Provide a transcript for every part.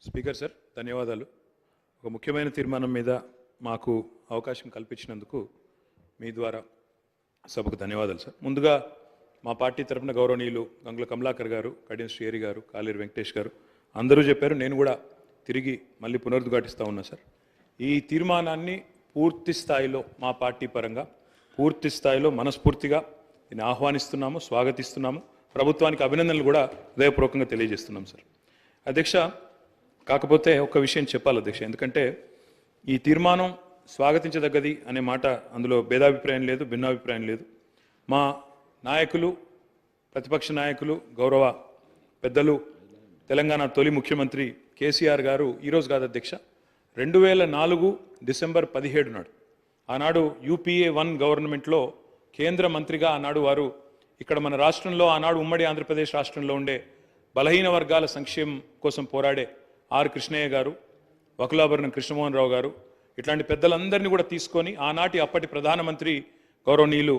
Speaker sir ధన్యవాదాలు. ఒక ముఖ్యమైన తీర్మానం మీద మాకు అవకాశం కల్పించినందుకు మీ ద్వారా సభకు ధన్యవాదాలు సార్. ముందుగా మా పార్టీ తరఫున గౌరవనీయులు గంగుల కమలాకర్ గారు, కడియం శ్రీహరి గారు, కాలేరు వెంకటేష్ గారు అందరూ చెప్పారు. నేను కూడా తిరిగి మళ్ళీ పునరుద్ఘాటిస్తూ ఉన్నా సార్. ఈ తీర్మానాన్ని పూర్తి స్థాయిలో మా పార్టీ పరంగా పూర్తి స్థాయిలో మనస్ఫూర్తిగా దీన్ని ఆహ్వానిస్తున్నాము, స్వాగతిస్తున్నాము. ప్రభుత్వానికి అభినందనలు కూడా హృదయపూర్వకంగా తెలియజేస్తున్నాం సార్. అధ్యక్ష, కాకపోతే ఒక విషయం చెప్పాలి అధ్యక్ష, ఎందుకంటే ఈ తీర్మానం స్వాగతించదగ్గది అనే మాట అందులో భేదాభిప్రాయం లేదు, భిన్నాభిప్రాయం లేదు. మా నాయకులు, ప్రతిపక్ష నాయకులు, గౌరవ పెద్దలు, తెలంగాణ తొలి ముఖ్యమంత్రి కేసీఆర్ గారు ఈరోజు కాదు అధ్యక్ష, 2004 డిసెంబర్ 17 నాడు ఆనాడు UPA 1 గవర్నమెంట్లో కేంద్ర మంత్రిగా ఆనాడు వారు ఇక్కడ మన రాష్ట్రంలో ఆనాడు ఉమ్మడి ఆంధ్రప్రదేశ్ రాష్ట్రంలో ఉండే బలహీన వర్గాల సంక్షేమం కోసం పోరాడే ఆర్ కృష్ణయ్య గారు, వకులాభరణం కృష్ణమోహన్ రావు గారు ఇట్లాంటి పెద్దలందరినీ కూడా తీసుకొని ఆనాటి అప్పటి ప్రధానమంత్రి గౌరవనీయులు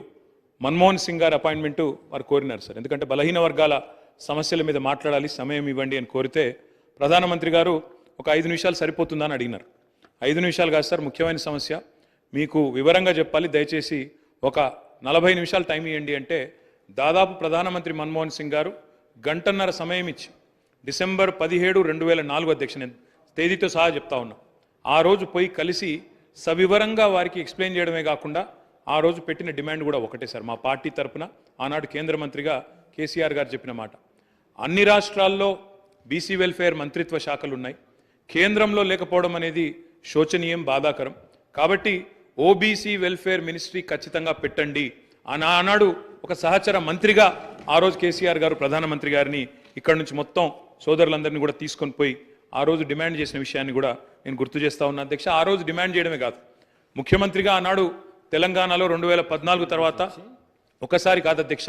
మన్మోహన్ సింగ్ గారి అపాయింట్మెంటు వారు కోరినారు సార్. ఎందుకంటే బలహీన వర్గాల సమస్యల మీద మాట్లాడాలి, సమయం ఇవ్వండి అని కోరితే ప్రధానమంత్రి గారు ఒక 5 నిమిషాలు సరిపోతుందా అని అడిగినారు. 5 నిమిషాలు కాదు సార్, ముఖ్యమైన సమస్య మీకు వివరంగా చెప్పాలి, దయచేసి ఒక 40 నిమిషాలు టైం ఇవ్వండి అంటే దాదాపు ప్రధానమంత్రి మన్మోహన్ సింగ్ గారు గంటన్నర సమయం ఇచ్చి డిసెంబర్ 17, 2004 అధ్యక్ష, నేను తేదీతో సహా చెప్తా ఉన్నా, ఆ రోజు పోయి కలిసి సవివరంగా వారికి ఎక్స్ప్లెయిన్ చేయడమే కాకుండా ఆ రోజు పెట్టిన డిమాండ్ కూడా ఒకటే సార్. మా పార్టీ తరఫున ఆనాడు కేంద్ర మంత్రిగా కేసీఆర్ గారు చెప్పిన మాట, అన్ని రాష్ట్రాల్లో బీసీ వెల్ఫేర్ మంత్రిత్వ శాఖలు ఉన్నాయి, కేంద్రంలో లేకపోవడం అనేది శోచనీయం, బాధాకరం. కాబట్టి ఓబీసీ వెల్ఫేర్ మినిస్ట్రీ ఖచ్చితంగా పెట్టండి ఆనాడు ఒక సహచర మంత్రిగా ఆ రోజు కేసీఆర్ గారు ప్రధానమంత్రి గారిని ఇక్కడ నుంచి మొత్తం సోదరులందరినీ కూడా తీసుకొని పోయి ఆ రోజు డిమాండ్ చేసిన విషయాన్ని కూడా నేను గుర్తు చేస్తా ఉన్నా అధ్యక్ష. ఆ రోజు డిమాండ్ చేయడమే కాదు, ముఖ్యమంత్రిగా ఆనాడు తెలంగాణలో 2014 తర్వాత ఒకసారి కాదు అధ్యక్ష,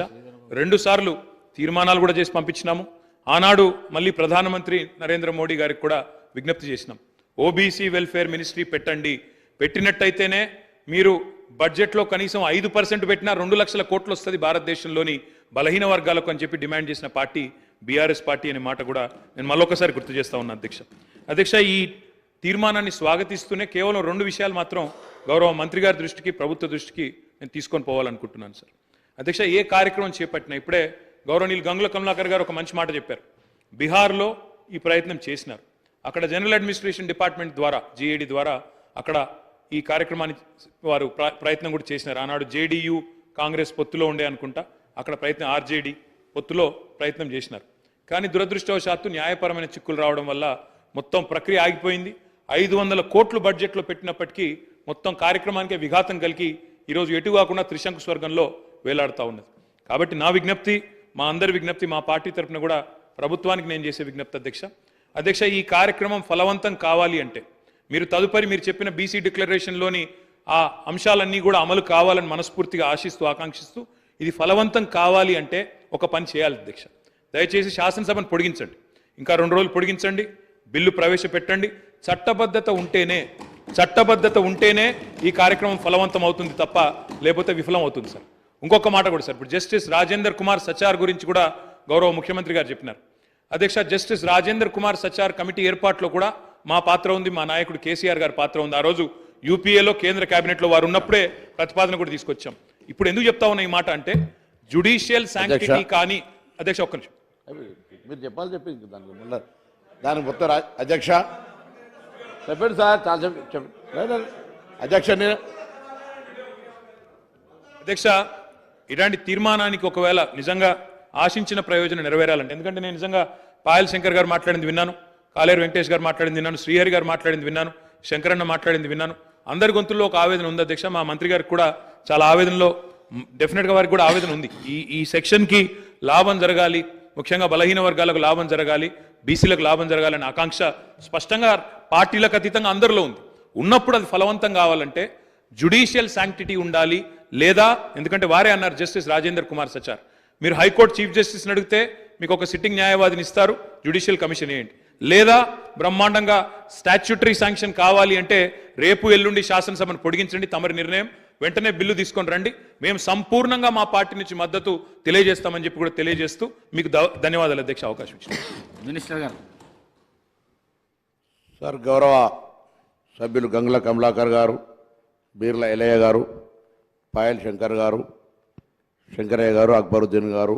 2 సార్లు తీర్మానాలు కూడా చేసి పంపించినాము. ఆనాడు మళ్ళీ ప్రధానమంత్రి నరేంద్ర మోడీ గారికి కూడా విజ్ఞప్తి చేసినాం, ఓబీసీ వెల్ఫేర్ మినిస్ట్రీ పెట్టండి, పెట్టినట్టయితేనే మీరు బడ్జెట్లో కనీసం 5% పెట్టినా 2 లక్షల కోట్లు వస్తుంది భారతదేశంలోని బలహీన వర్గాలకు అని చెప్పి డిమాండ్ చేసిన పార్టీ బీఆర్ఎస్ పార్టీ అనే మాట కూడా నేను మళ్ళొకసారి గుర్తు చేస్తా ఉన్నా అధ్యక్ష. అధ్యక్ష, ఈ తీర్మానాన్ని స్వాగతిస్తూనే కేవలం 2 విషయాలు మాత్రం గౌరవ మంత్రి గారి దృష్టికి, ప్రభుత్వ దృష్టికి నేను తీసుకొని పోవాలనుకుంటున్నాను సార్. అధ్యక్ష, ఏ కార్యక్రమం చేపట్టినా ఇప్పుడే గౌరవనీయులు గంగుల కమలాకర్ గారు ఒక మంచి మాట చెప్పారు. బీహార్లో ఈ ప్రయత్నం చేసినారు, అక్కడ జనరల్ అడ్మినిస్ట్రేషన్ డిపార్ట్మెంట్ ద్వారా GAD ద్వారా అక్కడ ఈ కార్యక్రమాన్ని వారు ప్రయత్నం కూడా చేసినారు. ఆనాడు JDU కాంగ్రెస్ పొత్తులో ఉండే అనుకుంటా, అక్కడ ప్రయత్నం RJD పొత్తులో ప్రయత్నం చేసినారు. కానీ దురదృష్టవశాత్తు న్యాయపరమైన చిక్కులు రావడం వల్ల మొత్తం ప్రక్రియ ఆగిపోయింది. 500 కోట్లు బడ్జెట్లో పెట్టినప్పటికీ మొత్తం కార్యక్రమానికి విఘాతం కలిగి ఈరోజు ఎటు కాకుండా త్రిశంకు స్వర్గంలో వేలాడుతూ ఉన్నది. కాబట్టి నా విజ్ఞప్తి, మా అందరి విజ్ఞప్తి, మా పార్టీ తరఫున కూడా ప్రభుత్వానికి నేను చేసే విజ్ఞప్తి అధ్యక్ష, ఈ కార్యక్రమం ఫలవంతం కావాలి అంటే మీరు తదుపరి మీరు చెప్పిన బీసీ డిక్లరేషన్లోని ఆ అంశాలన్నీ కూడా అమలు కావాలని మనస్ఫూర్తిగా ఆశిస్తూ, ఆకాంక్షిస్తూ ఇది ఫలవంతం కావాలి అంటే ఒక పని చేయాలి అధ్యక్ష. దయచేసి శాసనసభను పొడిగించండి, ఇంకా 2 రోజులు పొడిగించండి, బిల్లు ప్రవేశపెట్టండి. చట్టబద్ధత ఉంటేనే ఈ కార్యక్రమం ఫలవంతం అవుతుంది తప్ప లేకపోతే విఫలం అవుతుంది సార్. ఇంకొక మాట కూడా సార్, ఇప్పుడు జస్టిస్ రాజేందర్ కుమార్ సచార్ గురించి కూడా గౌరవ ముఖ్యమంత్రి గారు చెప్పినారు అధ్యక్ష. జస్టిస్ రాజేందర్ కుమార్ సచార్ కమిటీ ఏర్పాట్లో కూడా మా పాత్ర ఉంది, మా నాయకుడు కేసీఆర్ గారి పాత్ర ఉంది. ఆ రోజు UPAలో కేంద్ర కేబినెట్లో వారు ఉన్నప్పుడే ప్రతిపాదన కూడా తీసుకొచ్చాం. ఇప్పుడు ఎందుకు చెప్తా ఉన్నా ఈ మాట అంటే జ్యుడిషియల్ శాంక్టిటీ కానీ అధ్యక్ష, ఒక్క నిమిషం మీరు చెప్పాలి, చెప్పింది దానికి మొత్తం అధ్యక్ష చెప్పండి సార్, చాలా చెప్పండి అధ్యక్ష. ఇలాంటి తీర్మానానికి ఒకవేళ నిజంగా ఆశించిన ప్రయోజనం నెరవేరాలంటే, ఎందుకంటే నేను నిజంగా పాయల్ శంకర్ గారు మాట్లాడింది విన్నాను, కాలేరు వెంకటేష్ గారు మాట్లాడింది విన్నాను, శ్రీహరి గారు మాట్లాడింది విన్నాను, శంకరన్న మాట్లాడింది విన్నాను. అందరి గొంతుల్లో ఒక ఆవేదన ఉంది అధ్యక్ష. మా మంత్రి గారికి కూడా చాలా ఆవేదనలో, డెఫినెట్గా వారికి కూడా ఆవేదన ఉంది. ఈ సెక్షన్కి లాభం జరగాలి, ముఖ్యంగా బలహీన వర్గాలకు లాభం జరగాలి, బీసీలకు లాభం జరగాలనే ఆకాంక్ష స్పష్టంగా పార్టీలకు అతీతంగా అందరిలో ఉంది. ఉన్నప్పుడు అది ఫలవంతం కావాలంటే జ్యుడిషియల్ శాంక్టిటీ ఉండాలి, లేదా ఎందుకంటే వారే అన్నారు జస్టిస్ రాజేందర్ కుమార్ సచార్, మీరు హైకోర్టు చీఫ్ జస్టిస్ని అడిగితే మీకు ఒక సిట్టింగ్ న్యాయవాదిని ఇస్తారు, జ్యుడిషియల్ కమిషన్ ఏంటి, లేదా బ్రహ్మాండంగా స్టాచ్యూటరీ శాంక్షన్ కావాలి అంటే రేపు ఎల్లుండి శాసనసభను పొడిగించండి, తమరి నిర్ణయం, వెంటనే బిల్లు తీసుకొని రండి, మేము సంపూర్ణంగా మా పార్టీ నుంచి మద్దతు తెలియజేస్తామని చెప్పి కూడా తెలియజేస్తూ మీకు ధన్యవాదాలు అధ్యక్ష అవకాశం ఇచ్చింది. మినిస్టర్ గారు. సార్ గౌరవ సభ్యులు గంగుల కమలాకర్ గారు, బీర్ల ఎలయ్య గారు, పాయల్ శంకర్ గారు, శంకరయ్య గారు, అక్బరుద్దీన్ గారు,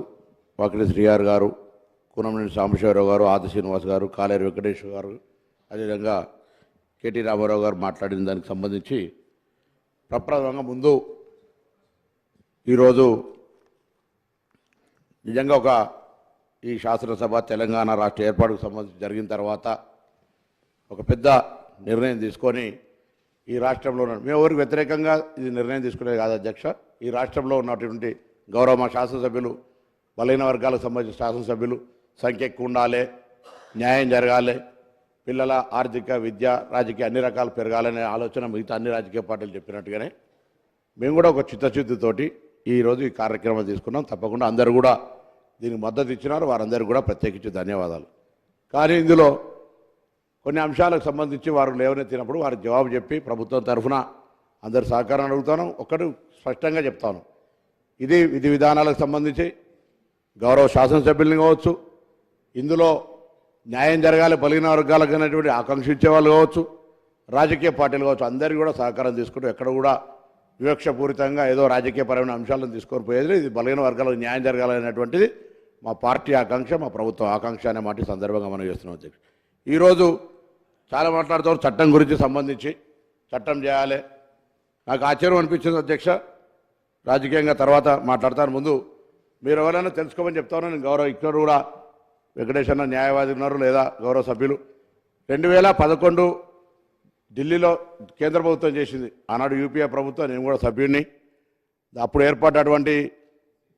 వాకిటి శ్రీయార్ గారు, కూనంనేని సాంబశివరావు గారు, ఆది శ్రీనివాస్ గారు, కాలేరు వెంకటేశ్వర గారు, అదేవిధంగా కేటీ రామారావు గారు మాట్లాడిన దానికి సంబంధించి ప్రప్రథమంగా ముందు ఈరోజు నిజంగా ఈ శాసనసభ తెలంగాణ రాష్ట్ర ఏర్పాటుకు సంబంధించి జరిగిన తర్వాత ఒక పెద్ద నిర్ణయం తీసుకొని ఈ రాష్ట్రంలో మేము ఎవరికి వ్యతిరేకంగా ఇది నిర్ణయం తీసుకునేది కాదు అధ్యక్ష. ఈ రాష్ట్రంలో ఉన్నటువంటి గౌరవ మా శాసనసభ్యులు, బలహీన వర్గాలకు సంబంధించిన శాసనసభ్యులు సంఖ్య ఎక్కువ ఉండాలి, న్యాయం జరగాలి, పిల్లల ఆర్థిక, విద్య, రాజకీయ అన్ని రకాలు పెరగాలనే ఆలోచన మిగతా అన్ని రాజకీయ పార్టీలు చెప్పినట్టుగానే మేము కూడా ఒక చిత్తశుద్ధితోటి ఈరోజు ఈ కార్యక్రమం తీసుకున్నాం. తప్పకుండా అందరూ కూడా దీనికి మద్దతు ఇచ్చినారు, వారందరికీ కూడా ప్రత్యేకించి ధన్యవాదాలు. కానీ ఇందులో కొన్ని అంశాలకు సంబంధించి వారు లేవనెత్తినప్పుడు వారికి జవాబు చెప్పి ప్రభుత్వం తరఫున అందరు సహకారం అడుగుతాను. ఒక్కటి స్పష్టంగా చెప్తాను, ఇది విధి విధానాలకు సంబంధించి గౌరవ శాసనసభ్యుల్ని కావచ్చు, ఇందులో న్యాయం జరగాలి బలహీన వర్గాలకు అనేటువంటి ఆకాంక్షించే వాళ్ళు కావచ్చు, రాజకీయ పార్టీలు కావచ్చు, అందరికీ కూడా సహకారం తీసుకుంటూ ఎక్కడ కూడా వివక్షపూరితంగా ఏదో రాజకీయపరమైన అంశాలను తీసుకొని పోయేది. ఇది బలహీన వర్గాలకు న్యాయం జరగాలనేటువంటిది మా పార్టీ ఆకాంక్ష, మా ప్రభుత్వం ఆకాంక్ష అనే మాట సందర్భంగా మనం చేస్తున్నాం అధ్యక్ష. ఈరోజు చాలా మాట్లాడుతారు చట్టం గురించి సంబంధించి, చట్టం చేయాలి. నాకు ఆశ్చర్యం అనిపించింది అధ్యక్ష, రాజకీయంగా తర్వాత మాట్లాడతాను. ముందు మీరు ఎవరైనా తెలుసుకోమని చెప్తాను. నేను గౌరవ ఇక్కడ కూడా వెంకటేష్ అన్న న్యాయవాది ఉన్నారు, లేదా గౌరవ సభ్యులు 2011 ఢిల్లీలో కేంద్ర ప్రభుత్వం చేసింది. ఆనాడు యూపీఏ ప్రభుత్వం, నేను కూడా సభ్యుడిని. అప్పుడు ఏర్పడినటువంటి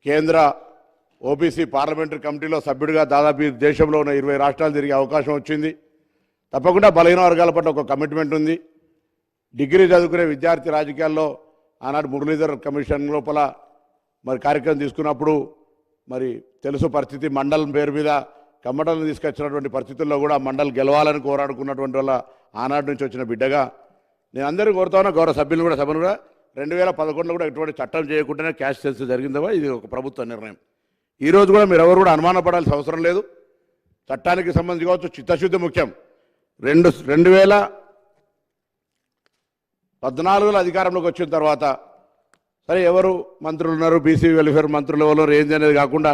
కేంద్ర ఓబీసీ పార్లమెంటరీ కమిటీలో సభ్యుడిగా దాదాపు దేశంలో ఉన్న 20 రాష్ట్రాలు తిరిగే అవకాశం వచ్చింది. తప్పకుండా బలహీన వర్గాల పట్ల ఒక కమిట్మెంట్ ఉంది. డిగ్రీ చదువుకునే విద్యార్థి రాజకీయాల్లో ఆనాడు మురళీధర్ కమిషన్ లోపల మరి కార్యక్రమం తీసుకున్నప్పుడు మరి తెలుసు పరిస్థితి. మండలం పేరు మీద కమ్మటలను తీసుకొచ్చినటువంటి పరిస్థితుల్లో కూడా మండల్ గెలవాలని కోరాడుకున్నటువంటి వాళ్ళ ఆనాడు నుంచి వచ్చిన బిడ్డగా నేను అందరికీ కోరుతాను, గౌరవ సభ్యులు కూడా సభను కూడా 2011లో కూడా ఎటువంటి చట్టం చేయకుండానే క్యాష్ సెన్స్ జరిగిందవా, ఇది ఒక ప్రభుత్వ నిర్ణయం. ఈరోజు కూడా మీరు ఎవరు కూడా అనుమానపడాల్సిన అవసరం లేదు. చట్టానికి సంబంధించి కావచ్చు, చిత్తశుద్ధి ముఖ్యం. 2014లో అధికారంలోకి వచ్చిన తర్వాత సరే ఎవరు మంత్రులు ఉన్నారు, బీసీ వెల్ఫేర్ మంత్రులు ఎవరు ఏంది అనేది కాకుండా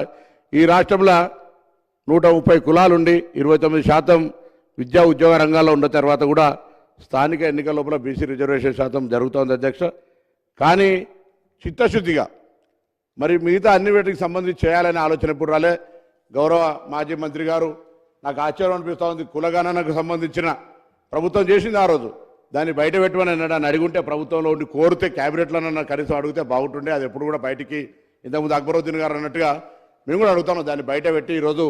ఈ రాష్ట్రంలో 130 కులాలుండి 29% విద్యా ఉద్యోగ రంగాల్లో ఉన్న తర్వాత కూడా స్థానిక ఎన్నికల లోపల బీసీ రిజర్వేషన్ శాతం జరుగుతోంది అధ్యక్ష. కానీ చిత్తశుద్ధిగా మరి మిగతా అన్ని వీటికి సంబంధించి చేయాలనే ఆలోచన ఎప్పుడు రాలే. గౌరవ మాజీ మంత్రి గారు నాకు ఆశ్చర్యం అనిపిస్తూ ఉంది, కులగణనకు సంబంధించిన ప్రభుత్వం చేసింది ఆ రోజు, దాన్ని బయట పెట్టమని అన్నాడు. అడిగుంటే ప్రభుత్వంలో ఉండి కోరితే క్యాబినెట్లోనన్నా కనీసం అడిగితే బాగుంటుండే. అది ఎప్పుడు కూడా బయటికి ఇంతకుముందు అక్బరుద్దీన్ గారు అన్నట్టుగా మేము కూడా అడుగుతాము, దాన్ని బయట పెట్టి ఈరోజు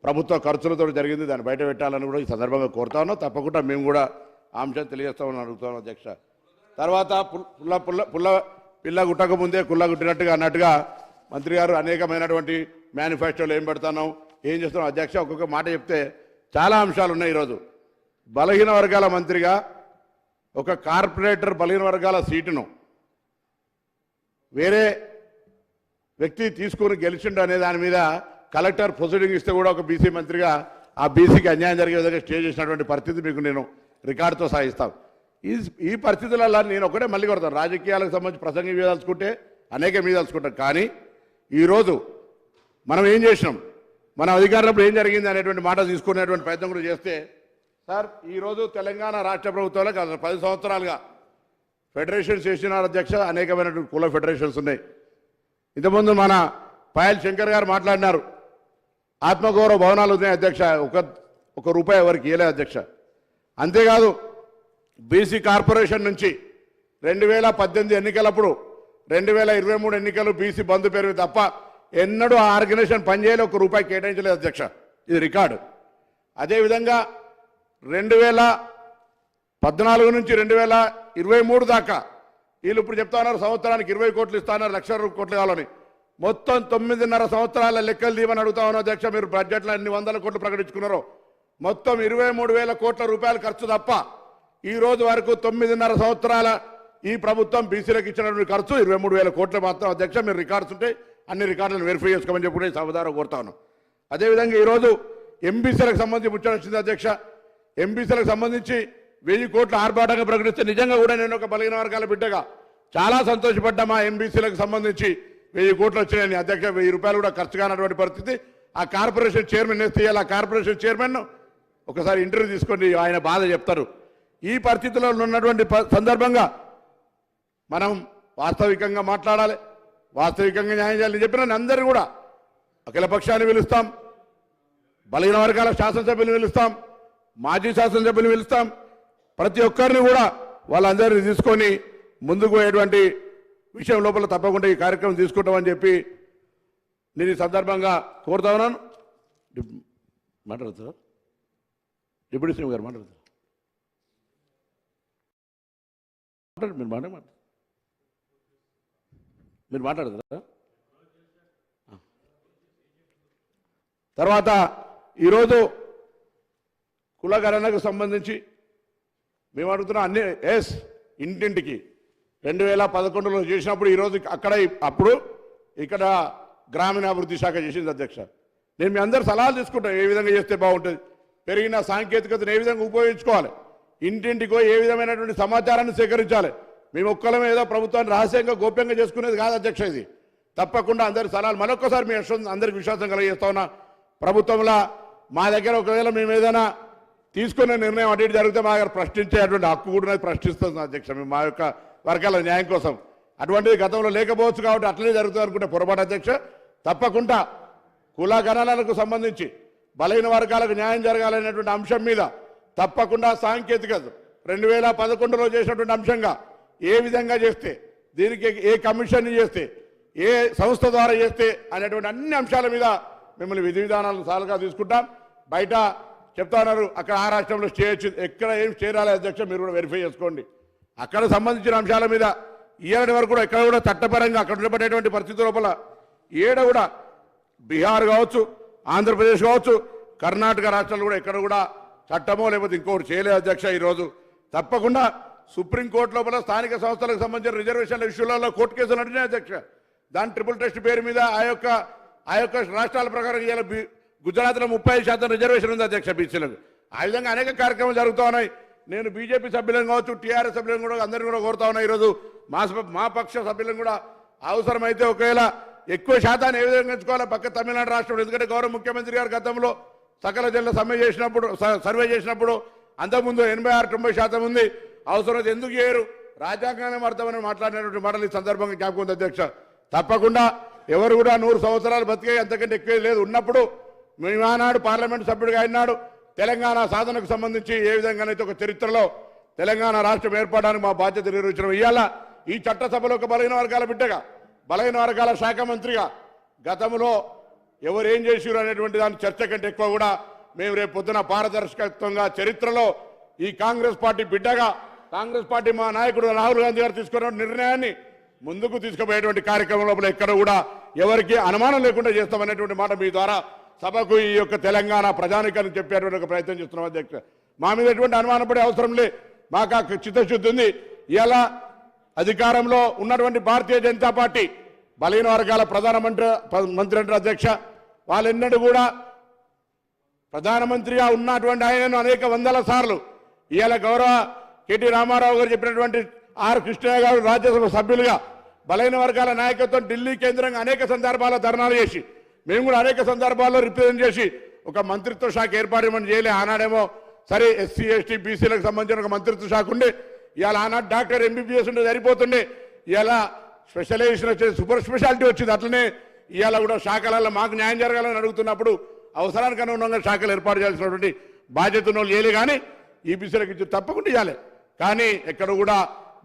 ప్రభుత్వ ఖర్చులతో జరిగింది, దాన్ని బయట పెట్టాలని కూడా ఈ సందర్భంగా కోరుతా ఉన్నాం. తప్పకుండా మేము కూడా ఆ అంశం తెలియజేస్తామని అడుగుతాం అధ్యక్ష. తర్వాత పిల్ల గుట్టక ముందే కుల్ల గుట్టినట్టుగా అన్నట్టుగా మంత్రి గారు అనేకమైనటువంటి మేనిఫెస్టోలు ఏం పెడతాను, ఏం చేస్తున్నాం అధ్యక్ష. ఒక్కొక్క మాట చెప్తే చాలా అంశాలు ఉన్నాయి. ఈరోజు బలహీన వర్గాల మంత్రిగా ఒక కార్పొరేటర్ బలహీన వర్గాల సీటును వేరే వ్యక్తి తీసుకొని గెలిచిండు అనే దాని మీద కలెక్టర్ ప్రొసీడింగ్ ఇస్తే కూడా ఒక బీసీ మంత్రిగా ఆ బీసీకి అన్యాయం జరిగే విధంగా స్టే చేసినటువంటి పరిస్థితి మీకు నేను రికార్డుతో సాగిస్తాను. ఈ పరిస్థితులలో నేను ఒకటే మళ్ళీ కొడతాను, రాజకీయాలకు సంబంధించి ప్రసంగం ఇవ్వదలుచుకుంటే అనేక మీద దలుచుకుంటాం. కానీ ఈరోజు మనం ఏం చేసినాం, మన అధికారంలో ఏం జరిగింది అనేటువంటి మాట తీసుకునేటువంటి ప్రయత్నం కూడా చేస్తే, సార్ ఈరోజు తెలంగాణ రాష్ట్ర ప్రభుత్వంలో 10 సంవత్సరాలుగా ఫెడరేషన్స్ చేసినారు అధ్యక్ష. అనేకమైనటువంటి కుల ఫెడరేషన్స్ ఉన్నాయి. ఇంతకుముందు మన పాయల్ శంకర్ గారు మాట్లాడినారు, ఆత్మగౌరవ భవనాలు ఉన్నాయి అధ్యక్ష, ఒక రూపాయి ఎవరికి ఇవ్వలేదు అధ్యక్ష. అంతేకాదు బీసీ కార్పొరేషన్ నుంచి 2018 ఎన్నికలప్పుడు 2023 ఎన్నికలు బీసీ బంధు పేరు తప్ప ఎన్నడూ ఆ ఆర్గనైజేషన్ పనిచేయలే, ఒక రూపాయి కేటాయించలేదు అధ్యక్ష. ఇది రికార్డు. అదేవిధంగా 2014 నుంచి 2023 దాకా వీళ్ళు ఇప్పుడు చెప్తా ఉన్నారు సంవత్సరానికి 20 కోట్లు ఇస్తా ఉన్నారు, 1,00,000 కోట్లు కావాలని. మొత్తం 9.5 సంవత్సరాల లెక్కలు దీవని అడుగుతా ఉన్నా అధ్యక్ష. మీరు బడ్జెట్లో ఎన్ని 100 కోట్లు ప్రకటించుకున్నారో మొత్తం 23,000 కోట్ల రూపాయలు ఖర్చు తప్ప ఈ రోజు వరకు 9.5 సంవత్సరాల ఈ ప్రభుత్వం బీసీలకు ఇచ్చినటువంటి ఖర్చు 23,000 కోట్లు మాత్రం అధ్యక్ష. మీరు రికార్డ్స్ ఉంటే అన్ని రికార్డులను వెరిఫై చేసుకోమని చెప్పి సభదారం కోరుతా ఉన్నాం. అదేవిధంగా ఈరోజు ఎంబీసీలకు సంబంధించి ముచ్చట వచ్చింది అధ్యక్ష. ఎంబీసీలకు సంబంధించి 1000 కోట్ల ఆర్భాటంగా ప్రకటిస్తే నిజంగా కూడా నేను ఒక బలహీన వర్గాల బిడ్డగా చాలా సంతోషపడ్డా. మా ఎంబీసీలకు సంబంధించి 1000 కోట్లు వచ్చినాయని అధ్యక్ష 1000 రూపాయలు కూడా ఖర్చు కానటువంటి పరిస్థితి. ఆ కార్పొరేషన్ చైర్మన్ వేస్తే ఆ కార్పొరేషన్ చైర్మన్ ఒకసారి ఇంటర్వ్యూ తీసుకొని ఆయన బాధ చెప్తారు. ఈ పరిస్థితుల్లో ఉన్నటువంటి సందర్భంగా మనం వాస్తవికంగా మాట్లాడాలి, వాస్తవికంగా న్యాయం చేయాలని చెప్పిన అందరూ కూడా అఖిలపక్షాన్ని పిలుస్తాం, బలహీన వర్గాల శాసనసభ్యులు పిలుస్తాం, మాజీ శాసనసభ్యులు పిలుస్తాం. ప్రతి ఒక్కరిని కూడా వాళ్ళందరినీ తీసుకొని ముందుకు పోయేటువంటి విషయం లోపల తప్పకుండా ఈ కార్యక్రమం తీసుకుంటామని చెప్పి నేను ఈ సందర్భంగా కోరుతా ఉన్నాను. మాట్లాడతారా డిప్యూటీ సీఎం గారు? మాట్లాడతారు మీరు మాట్లాడతారా? తర్వాత ఈరోజు కులగణనకు సంబంధించి మేము అడుగుతున్నాం అన్ని ఇంటింటికి 2011లో చేసినప్పుడు ఈరోజు అక్కడ అప్పుడు ఇక్కడ గ్రామీణాభివృద్ధి శాఖ చేసింది అధ్యక్ష. నేను మీ అందరు సలహాలు తీసుకుంటాను ఏ విధంగా చేస్తే బాగుంటుంది, పెరిగిన సాంకేతికతను ఏ విధంగా ఉపయోగించుకోవాలి, ఇంటింటికో ఏ విధమైనటువంటి సమాచారాన్ని సేకరించాలి. మేము ఒక్కలమే ఏదో ప్రభుత్వాన్ని రహస్యంగా గోప్యంగా చేసుకునేది కాదు అధ్యక్ష. ఇది తప్పకుండా అందరి సలహాలు మరొకసారి మీ అందరికి విశ్వాసం కలిగిస్తా ఉన్నా. ప్రభుత్వంలో మా దగ్గర ఒకవేళ మేము ఏదైనా తీసుకునే నిర్ణయం అటు ఇటు జరిగితే మా దగ్గర ప్రశ్నించేటువంటి హక్కు కూడా ప్రశ్నిస్తుంది అధ్యక్ష. మేము మా యొక్క వర్గాల న్యాయం కోసం అటువంటిది గతంలో లేకపోవచ్చు కాబట్టి అట్లనే జరుగుతుంది అనుకుంటే పొరపాటు అధ్యక్ష. తప్పకుండా కుల గణనలకు సంబంధించి బలహీన వర్గాలకు న్యాయం జరగాలనేటువంటి అంశం మీద తప్పకుండా సాంకేతికత 2011లో చేసినటువంటి అంశంగా ఏ విధంగా చేస్తే, దీనికి ఏ కమిషన్ చేస్తే, ఏ సంస్థ ద్వారా చేస్తే అనేటువంటి అన్ని అంశాల మీద మిమ్మల్ని విధి విధానాలను సాలుగా తీసుకుంటాం. బయట చెప్తా ఉన్నారు అక్కడ ఆ రాష్ట్రంలో స్టే వచ్చింది, ఎక్కడ ఏం స్టే రాలేదు అధ్యక్ష. మీరు కూడా వెరిఫై చేసుకోండి. అక్కడ సంబంధించిన అంశాల మీద ఇయ్యాలని వరకు కూడా ఎక్కడ కూడా చట్టపరంగా అక్కడ ఉండబడేటువంటి పరిస్థితి లోపల ఏడ కూడా బీహార్ కావచ్చు, ఆంధ్రప్రదేశ్ కావచ్చు, కర్ణాటక రాష్ట్రాలు కూడా ఎక్కడ కూడా చట్టమో లేకపోతే ఇంకోటి చేయలేదు అధ్యక్ష. ఈరోజు తప్పకుండా సుప్రీంకోర్టు లోపల స్థానిక సంస్థలకు సంబంధించిన రిజర్వేషన్ల ఇష్యూలలో కోర్టు కేసులు నడిచినాయి అధ్యక్ష. దాని ట్రిపుల్ టెస్ట్ పేరు మీద ఆ యొక్క రాష్ట్రాల ప్రకారం ఇవాళ గుజరాత్లో 35% రిజర్వేషన్ ఉంది అధ్యక్ష బీసీలకు. ఆ విధంగా అనేక కార్యక్రమాలు జరుగుతూ ఉన్నాయి. నేను బీజేపీ సభ్యులను కావచ్చు, టీఆర్ఎస్ సభ్యులను కూడా అందరినీ కూడా కోరుతా ఉన్నా. ఈరోజు మా పక్ష సభ్యులను కూడా అవసరమైతే ఒకవేళ ఎక్కువ శాతాన్ని ఏ విధంగా ఎంచుకోవాలి పక్క తమిళనాడు రాష్ట్రంలో. ఎందుకంటే గౌరవ ముఖ్యమంత్రి గారు గతంలో సకల జిల్లా సర్వే చేసినప్పుడు అంతకుముందు 86-90% ఉంది. అవసరమైతే ఎందుకు చేయరు, రాజ్యాంగాన్ని అర్థమని మాట్లాడినటువంటి మాటలు ఈ సందర్భంగా జ్ఞాపకం ఉంది అధ్యక్ష. తప్పకుండా ఎవరు కూడా 100 సంవత్సరాలు బతికే అంతకంటే ఎక్కువ లేదు ఉన్నప్పుడు మేము ఆనాడు పార్లమెంటు సభ్యుడిగా అయినాడు తెలంగాణ సాధనకు సంబంధించి ఏ విధంగానైతే ఒక చరిత్రలో తెలంగాణ రాష్ట్రం ఏర్పడడానికి మా బాధ్యత నిర్వహించడం. ఇవాళ ఈ చట్టసభలో ఒక బలహీన వర్గాల బిడ్డగా, బలహీన వర్గాల శాఖ మంత్రిగా గతంలో ఎవరు ఏం చేసిరు అనేటువంటి దాని చర్చ కంటే ఎక్కువ కూడా మేము రేపు పొద్దున పారదర్శకత్వంగా చరిత్రలో ఈ కాంగ్రెస్ పార్టీ బిడ్డగా, కాంగ్రెస్ పార్టీ మా నాయకుడు రాహుల్ గాంధీ గారు తీసుకున్న నిర్ణయాన్ని ముందుకు తీసుకుపోయేటువంటి కార్యక్రమం లోపల ఎక్కడ కూడా ఎవరికి అనుమానం లేకుండా చేస్తామనేటువంటి మాట మీ ద్వారా సభకు ఈ యొక్క తెలంగాణ ప్రజానికాన్ని చెప్పేటువంటి ఒక ప్రయత్నం చేస్తున్నాం అధ్యక్ష. మా మీద ఎటువంటి అనుమానం పడే అవసరం లే, మాకు ఆ చిత్తశుద్ధి ఉంది. ఇలా అధికారంలో ఉన్నటువంటి భారతీయ జనతా పార్టీ బలహీన వర్గాల మంత్రి అంటారు అధ్యక్ష. వాళ్ళెన్నడూ కూడా ప్రధానమంత్రిగా ఉన్నటువంటి ఆయనను అనేక వందల సార్లు ఇవాళ గౌరవ కేటీ రామారావు గారు చెప్పినటువంటి ఆర్ కృష్ణయ్య గారు రాజ్యసభ సభ్యులుగా బలహీన వర్గాల నాయకత్వం ఢిల్లీ కేంద్రంగా అనేక సందర్భాల్లో ధర్నాలు చేసి మేము కూడా అనేక సందర్భాల్లో రిప్రజెంట్ చేసి ఒక మంత్రిత్వ శాఖ ఏర్పాటు చేయలే. ఆనాడేమో సరే ఎస్సీ ఎస్టీ బీసీలకు సంబంధించిన ఒక మంత్రిత్వ శాఖ ఉండే, ఇవాళ ఆనాడు డాక్టర్ ఎంబీబీఎస్ ఉంటే సరిపోతుండే, ఇవాళ స్పెషలైజేషన్ వచ్చేది సూపర్ స్పెషాలిటీ వచ్చింది. అట్లనే ఇవాళ కూడా శాఖలలో మాకు న్యాయం జరగాలని అడుగుతున్నప్పుడు అవసరానికి అనుగుణంగా శాఖలు ఏర్పాటు చేయాల్సినటువంటి బాధ్యత వాళ్ళు చేయలే. కానీ ఈ బీసీలకు ఇచ్చి తప్పకుండా ఇవ్వాలి. కానీ ఎక్కడ కూడా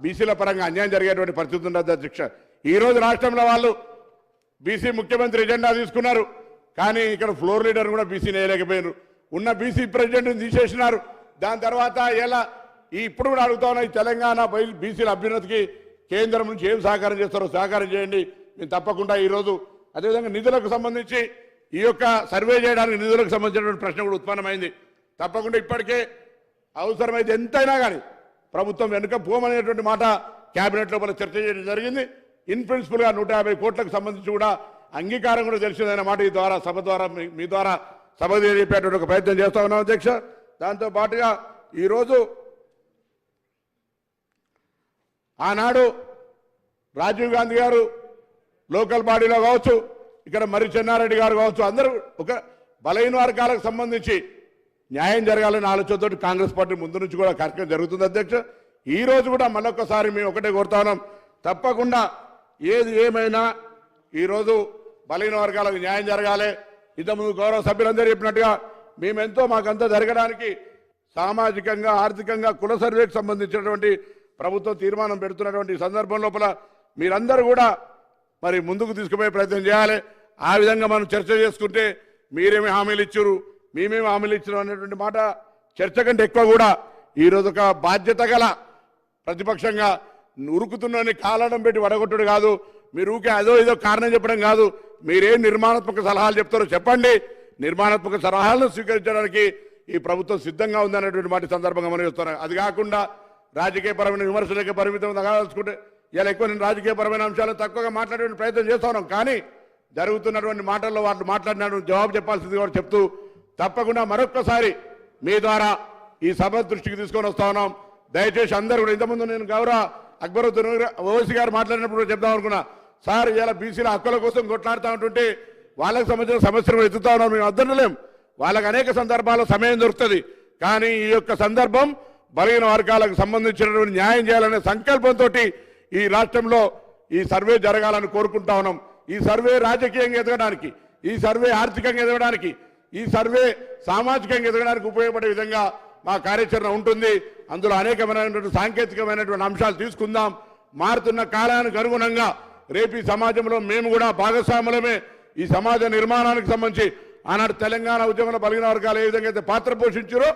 బీసీల పరంగా అన్యాయం జరిగేటువంటి పరిస్థితి ఉండదు అధ్యక్ష. ఈరోజు రాష్ట్రంలో వాళ్ళు బీసీ ముఖ్యమంత్రి ఎజెండా తీసుకున్నారు, కానీ ఇక్కడ ఫ్లోర్ లీడర్ కూడా బీసీని వేయలేకపోయారు. ఉన్న బీసీ ప్రెసిడెంట్ని తీసేసినారు. దాని తర్వాత ఇలా ఇప్పుడు కూడా అడుగుతా ఉన్నాయి తెలంగాణ బీసీల అభ్యున్నతికి కేంద్రం నుంచి ఏం సహకారం చేస్తారో సహకారం చేయండి. మేము తప్పకుండా ఈరోజు అదేవిధంగా నిధులకు సంబంధించి ఈ యొక్క సర్వే చేయడానికి నిధులకు సంబంధించినటువంటి ప్రశ్న కూడా ఉత్పన్నమైంది. తప్పకుండా ఇప్పటికే అవసరమైతే ఎంతైనా కానీ ప్రభుత్వం వెనుక పోమనేటువంటి మాట క్యాబినెట్ లోపల చర్చ చేయడం జరిగింది. ఇన్ ప్రిన్సిపల్గా 150 కోట్లకు సంబంధించి కూడా అంగీకారం కూడా తెలిసిందనే మాట ఈ ద్వారా సభ ద్వారా మీ ద్వారా సభ చెప్పేటువంటి ఒక ప్రయత్నం చేస్తా ఉన్నాం అధ్యక్ష. దాంతో పాటుగా ఈరోజు ఆనాడు రాజీవ్ గాంధీ గారు లోకల్ బాడీలో కావచ్చు, ఇక్కడ మరి చెన్నారెడ్డి గారు కావచ్చు, అందరూ ఒక బలహీన వర్గాలకు సంబంధించి న్యాయం జరగాలని ఆలోచనతో కాంగ్రెస్ పార్టీ ముందు నుంచి కూడా కార్యక్రమం జరుగుతుంది అధ్యక్ష. ఈ రోజు కూడా మళ్ళొక్కసారి మేము ఒకటే కోరుతా ఉన్నాం, తప్పకుండా ఏది ఏమైనా ఈరోజు బలహీన వర్గాలకు న్యాయం జరగాలి. ఇంతకుముందు గౌరవ సభ్యులందరూ చెప్పినట్టుగా మేమెంతో మాకంతా జరగడానికి సామాజికంగా, ఆర్థికంగా, కుల సర్వేకి సంబంధించినటువంటి ప్రభుత్వం తీర్మానం పెడుతున్నటువంటి సందర్భం లోపల మీరందరూ కూడా మరి ముందుకు తీసుకుపోయే ప్రయత్నం చేయాలి. ఆ విధంగా మనం చర్చ చేసుకుంటే మీరేమి హామీలు ఇచ్చారు, మేమేమి హామీలు ఇచ్చారు అనేటువంటి మాట చర్చ కంటే ఎక్కువ కూడా ఈరోజు ఒక బాధ్యత గల ప్రతిపక్షంగా ఉరుకుతున్నని కాలడం పెట్టి వడగొట్టుడు కాదు, మీరు ఊకే అదో ఏదో కారణం చెప్పడం కాదు, మీరేం నిర్మాణాత్మక సలహాలు చెప్తారో చెప్పండి. నిర్మాణాత్మక సలహాలను స్వీకరించడానికి ఈ ప్రభుత్వం సిద్ధంగా ఉందనేటువంటి మాట సందర్భంగా మనం చూస్తున్నాం. అది కాకుండా రాజకీయపరమైన విమర్శలకే పరిమితం కావాల్సుకుంటే ఇలా ఎక్కువ నేను రాజకీయపరమైన అంశాలు తక్కువగా మాట్లాడే ప్రయత్నం చేస్తా ఉన్నాం. కానీ జరుగుతున్నటువంటి మాటల్లో వాళ్ళు మాట్లాడినటువంటి జవాబు చెప్పాల్సింది కూడా చెప్తూ తప్పకుండా మరొక్కసారి మీ ద్వారా ఈ సభ దృష్టికి తీసుకొని వస్తా ఉన్నాం. దయచేసి అందరూ కూడా, ఇంతకుముందు నేను గౌరవ అక్బరుద్దీన్ ఓవైసీ గారు మాట్లాడినప్పుడు కూడా చెప్దాం అనుకున్నా, సార్ ఇలా బీసీల హక్కుల కోసం కొట్లాడుతూ ఉంటుంటే వాళ్ళకి సంబంధించిన సమస్యలు ఎత్తుతా ఉన్నాం, మేము అద్దనలేం. వాళ్ళకి అనేక సందర్భాల్లో సమయం దొరుకుతుంది. కానీ ఈ యొక్క సందర్భం బలహీన వర్గాలకు సంబంధించినటువంటి న్యాయం చేయాలనే సంకల్పంతో ఈ రాష్ట్రంలో ఈ సర్వే జరగాలని కోరుకుంటా ఉన్నాం. ఈ సర్వే రాజకీయంగా ఎదగడానికి, ఈ సర్వే ఆర్థికంగా ఎదగడానికి, ఈ సర్వే సామాజికంగా ఎదగడానికి ఉపయోగపడే విధంగా మా కార్యాచరణ ఉంటుంది. అందులో అనేకమైనటువంటి సాంకేతికమైనటువంటి అంశాలు తీసుకుందాం. మారుతున్న కాలానికి అనుగుణంగా రేపు ఈ సమాజంలో మేము కూడా భాగస్వాములమే. ఈ సమాజ నిర్మాణానికి సంబంధించి ఆనాడు తెలంగాణ ఉద్యమంలో బలహీన వర్గాలు ఏ విధంగా అయితే పాత్ర పోషించారో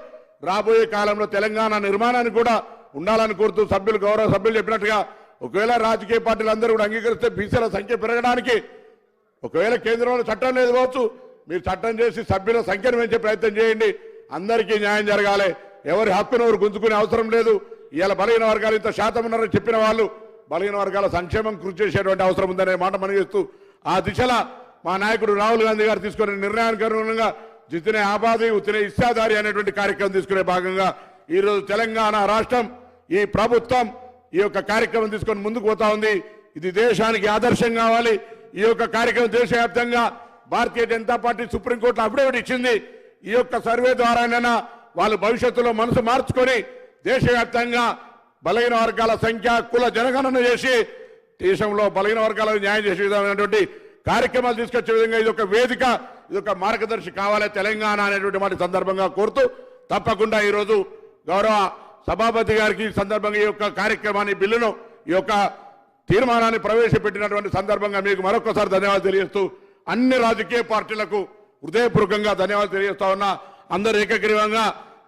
రాబోయే కాలంలో తెలంగాణ నిర్మాణానికి కూడా ఉండాలని కోరుతూ సభ్యులు, గౌరవ సభ్యులు చెప్పినట్టుగా ఒకవేళ రాజకీయ పార్టీలు అందరూ కూడా అంగీకరిస్తే బీసీల సంఖ్య పెరగడానికి, ఒకవేళ కేంద్రంలో చట్టం లేదు కావచ్చు, మీరు చట్టం చేసి సభ్యుల సంఖ్యను పెంచే ప్రయత్నం చేయండి. అందరికీ న్యాయం జరగాలి. ఎవరి హక్కును ఎవరు గుంజుకునే అవసరం లేదు. ఇవాళ బలహీన వర్గాలు ఇంత శాతం ఉన్నారని చెప్పిన వాళ్ళు బలహీన వర్గాల సంక్షేమం కృషి చేసేటువంటి అవసరం ఉందనే మాట మనం చేస్తూ ఆ దిశలో మా నాయకుడు రాహుల్ గాంధీ గారు తీసుకునే నిర్ణయానికి అనుగుణంగా జితనే ఆబాది ఉతనే ఇస్సాదారి అనేటువంటి కార్యక్రమం తీసుకునే భాగంగా ఈరోజు తెలంగాణ రాష్ట్రం, ఈ ప్రభుత్వం ఈ యొక్క కార్యక్రమం తీసుకొని ముందుకు పోతా ఉంది. ఇది దేశానికి ఆదర్శం కావాలి. ఈ యొక్క కార్యక్రమం దేశవ్యాప్తంగా భారతీయ జనతా పార్టీ సుప్రీంకోర్టులో అఫిడవిట్ ఇచ్చింది. ఈ యొక్క సర్వే ద్వారానైనా వాళ్ళు భవిష్యత్తులో మనసు మార్చుకొని దేశవ్యాప్తంగా బలహీన వర్గాల సంఖ్య, కుల జనగణన చేసి దేశంలో బలహీన వర్గాలకు న్యాయం చేసే విధమైనటువంటి కార్యక్రమాలు తీసుకొచ్చే విధంగా ఇది ఒక వేదిక, ఇది ఒక మార్గదర్శి కావాలి తెలంగాణ అనేటువంటి మాట సందర్భంగా కోరుతూ తప్పకుండా ఈరోజు గౌరవ సభాపతి గారికి ఈ సందర్భంగా ఈ యొక్క కార్యక్రమాన్ని, బిల్లును, ఈ యొక్క తీర్మానాన్ని ప్రవేశపెట్టినటువంటి సందర్భంగా మీకు మరొకసారి ధన్యవాదాలు తెలియజేస్తూ అన్ని రాజకీయ పార్టీలకు హృదయపూర్వకంగా ధన్యవాదాలు తెలియజేస్తా ఉన్నా. అందరూ ఏకగ్రీవంగా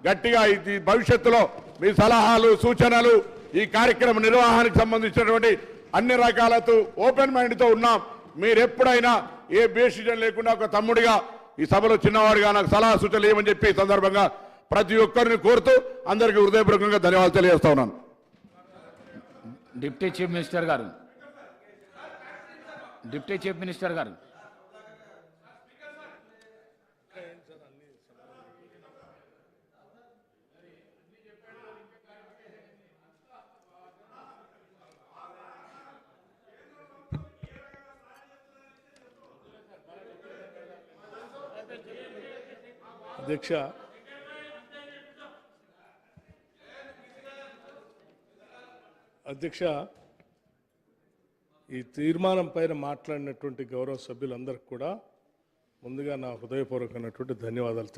గట్టిగా ఈ భవిష్యత్తులో మీ సలహాలు, సూచనలు, ఈ కార్యక్రమ నిర్వహణకు సంబంధించినటువంటి అన్ని రకాలతో ఓపెన్ మైండ్తో ఉన్నాం. మీరు ఎప్పుడైనా ఏ బేసిజన్ లేకుండా ఒక తమ్ముడిగా ఈ సభలో చిన్నవాడిగా నాకు సలహా సూచనలు ఏమని చెప్పి ఈ సందర్భంగా ప్రతి ఒక్కరిని కోరుతూ అందరికీ హృదయపూర్వకంగా ధన్యవాదాలు తెలియజేస్తా ఉన్నాను. డిప్యూటీ చీఫ్ మినిస్టర్ గారు, డిప్యూటీ చీఫ్ మినిస్టర్ గారు, అధ్యక్ష, ఈ తీర్మానం పైన మాట్లాడినటువంటి గౌరవ సభ్యులందరికీ కూడా ముందుగా నా హృదయపూర్వకమైనటువంటి ధన్యవాదాలు.